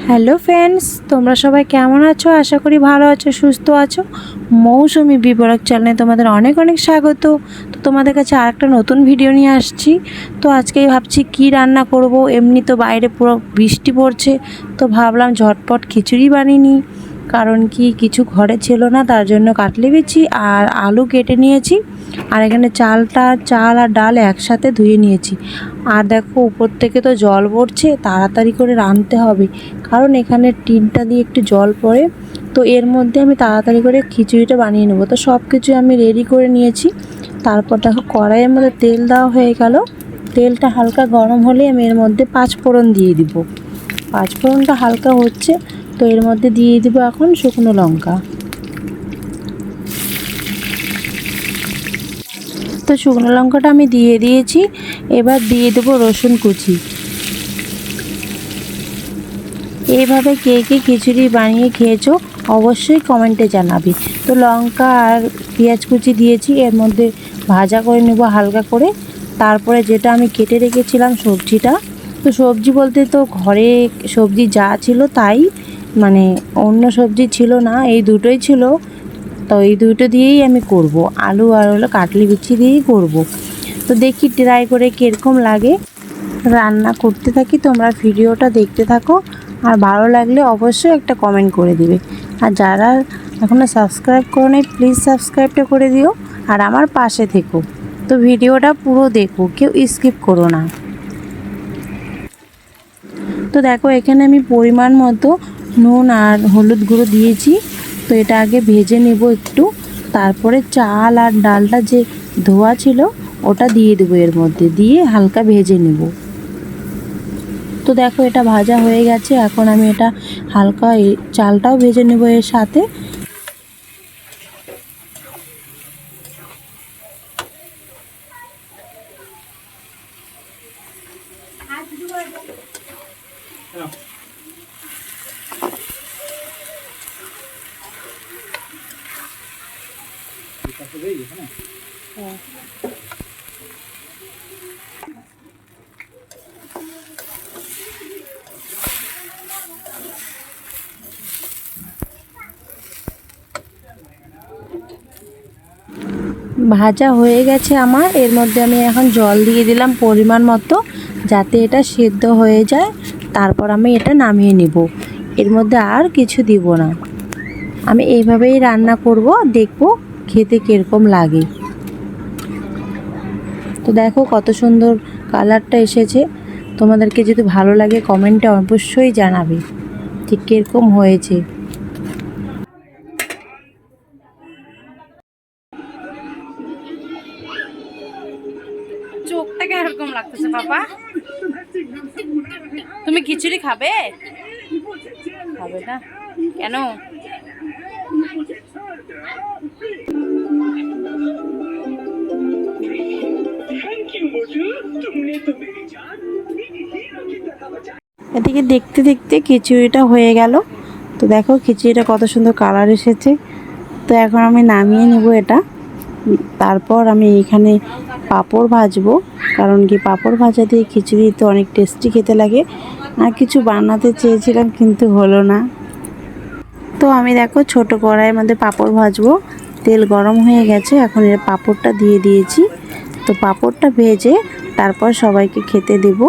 Hello friends, তোমরা সবাই কেমন আছো? আশা করি ভালো আছো, সুস্থ আছো। মৌসুমি বিবরক চ্যানেলে তোমাদের অনেক অনেক স্বাগত। তো তোমাদের কাছে আরেকটা নতুন ভিডিও নিয়ে আসছি। তো আজকে ভাবছি কি রান্না করব। এমনি তো বাইরে পুরো বৃষ্টি পড়ছে, তো ভাবলাম ঝটপট খিচুড়ি বানিয়ে নিই। কারণ কি কিছু ঘরে ছিল না, তার জন্য কাটলি বিচি আর আলু কেটে নিয়েছি। আর এখানে চাল আর ডাল একসাথে ধুয়ে নিয়েছি। আর দেখো উপর থেকে তো জল পড়ছে, তাড়াতাড়ি করে রাঁধতে হবে, কারণ এখানে টিনটা দিয়ে একটু জল পড়ে। তো এর মধ্যে আমি তাড়াতাড়ি করে খিচুড়িটা বানিয়ে নেবো। তো সব কিছু আমি রেডি করে নিয়েছি। তারপর দেখো কড়াইয়ের মধ্যে তেল দেওয়া হয়ে গেল। তেলটা হালকা গরম হলে আমি এর মধ্যে পাঁচফোড়ন দিয়ে দিব। পাঁচফোড়নটা হালকা হচ্ছে, তো এর মধ্যে দিয়ে দিব এখন শুকনো লঙ্কা। তো শুকনো লঙ্কাটা আমি দিয়ে দিয়েছি। এবার দিয়ে দেবো রসুন কুচি। এইভাবে কে কে খিচুড়ি বানিয়ে খেয়েছো অবশ্যই কমেন্টে জানাবি। তো লঙ্কা আর পেঁয়াজ কুচি দিয়েছি, এর মধ্যে ভাজা করে নেব হালকা করে। তারপরে যেটা আমি কেটে রেখেছিলাম সবজিটা, তো সবজি বলতে তো ঘরে সবজি যা ছিল তাই, মানে অন্য সবজি ছিল না, এই দুটোই ছিল। তো এই দুটো দিয়েই আমি করব, আলু আর হলো কাটলি বিচি দিয়েই করব। তো দেখি ট্রাই করে কীরকম লাগে। রান্না করতে থাকি, তোমরা ভিডিওটা দেখতে থাকো। আর ভালো লাগলে অবশ্যই একটা কমেন্ট করে দিবে। আর যারা এখনও সাবস্ক্রাইব করো নাই, প্লিজ সাবস্ক্রাইবটা করে দিও আর আমার পাশে থেকো। তো ভিডিওটা পুরো দেখো, কেউ স্কিপ করো না। তো দেখো এখানে আমি পরিমাণ মতো নুন আর হলুদ গুঁড়ো দিয়েছি। তো এটা আগে ভেজে নেব একটু। তারপরে চাল আর ডালটা যে ধোয়া ছিল ওটা দিয়ে দেবো, এর মধ্যে দিয়ে হালকা ভেজে নেব। তো দেখো এটা ভাজা হয়ে গেছে, এখন আমি এটা হালকা চালটাও ভেজে নেব এর সাথে। ভাজা হয়ে গেছে আমার। এর মধ্যে আমি এখন জল দিয়ে দিলাম পরিমাণ মতো, যাতে এটা সেদ্ধ হয়ে যায়। তারপর আমি এটা নামিয়ে নিব। এর মধ্যে আর কিছু দিব না। আমি এইভাবেই রান্না করব, দেখব খেতে কীরকম লাগে। তো দেখো কত সুন্দর কালারটা এসেছে। তোমাদেরকে যদি ভালো লাগে কমেন্টে অবশ্যই জানাবে ঠিক কীরকম হয়েছে। চোখটা কিরকম লাগতেছে বাবা? তুমি খিচুড়ি খাবে? খাবে না কেন? এদিকে দেখতে দেখতে খিচুড়িটা হয়ে গেল। তো দেখো খিচুড়িটা কত সুন্দর কালার এসেছে। তো এখন আমি নামিয়ে নেব এটা। তারপর আমি এখানে পাঁপড় ভাজবো, কারণ কি পাঁপড় ভাজা দিয়ে খিচুড়ি তো অনেক টেস্টি খেতে লাগে। আর কিছু বানাতে চেয়েছিলাম কিন্তু হলো না। তো আমি দেখো ছোট কড়াইয়ের মধ্যে পাঁপড় ভাজবো। তেল গরম হয়ে গেছে, এখন এর পাঁপড়টা দিয়ে দিয়েছি। তো পাঁপড়টা ভেজে তারপর সবাইকে খেতে দেব,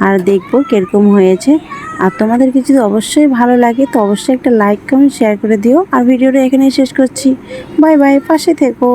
আর দেখবো কীরকম হয়েছে। আর তোমাদেরকে যদি অবশ্যই ভালো লাগে তো অবশ্যই একটা লাইক কমেন্ট শেয়ার করে দিও। আর ভিডিওটা এখানেই শেষ করছি। বাই বাই, পাশে থেকো।